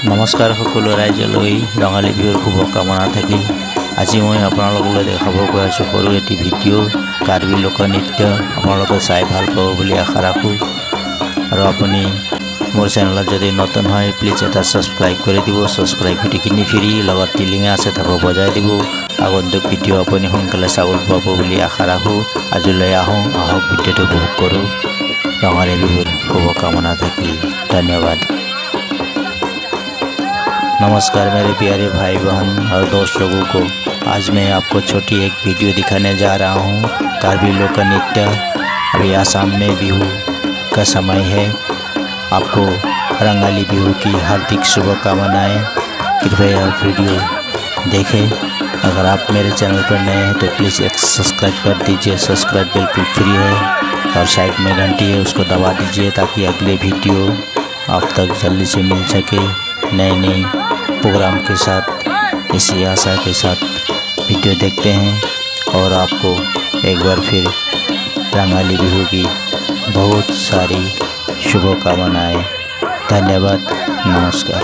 নমস্কাৰ সকলো ৰাইজলৈ ৰঙালী বিহুৰ শুভকামনা থাকিল। আজি মই আপোনালোকলৈ দেখাব গৈ আছোঁ সৰু এটি ভিডিঅ' কাৰ্বি লোকনৃত্য। আপোনালোকে চাই ভাল পাব বুলি আশা ৰাখোঁ। আৰু আপুনি মোৰ চেনেলত যদি নতুন হয় প্লিজ এটা ছাবস্ক্ৰাইব কৰি দিব। ছাবস্ক্ৰাইব গোটেইখিনি ফ্ৰী, লগত টিলিঙা আছে তাকো বজাই দিব। আগন্তুক ভিডিঅ' আপুনি সোনকালে চাবলৈ পাব বুলি আশা ৰাখোঁ। আজিলৈ আহক ভিডিঅ'টো উপভোগ কৰোঁ। रंगाली बिहुर शुभकामना থাকিল। धन्यवाद। नमस्कार मेरे प्यारे भाई बहन और दोस्त लोगों को। आज मैं आपको छोटी एक वीडियो दिखाने जा रहा हूँ। कार्बी लोक नृत्य। अभी आसाम में बिहू का समय है। आपको रंगाली बिहू की हार्दिक शुभकामनाएं। कृपया वीडियो देखें। अगर आप मेरे चैनल पर नए हैं तो प्लीज़ एक सब्सक्राइब कर दीजिए। सब्सक्राइब बिल्कुल फ्री है और साइड में घंटी है उसको दबा दीजिए ताकि अगले वीडियो आप तक जल्दी से मिल सके। नए प्रोग्राम के साथ इसी आशा के साथ वीडियो देखते हैं और आपको एक बार फिर रंगाली बिहू की बहुत सारी शुभकामनाएं। धन्यवाद। नमस्कार।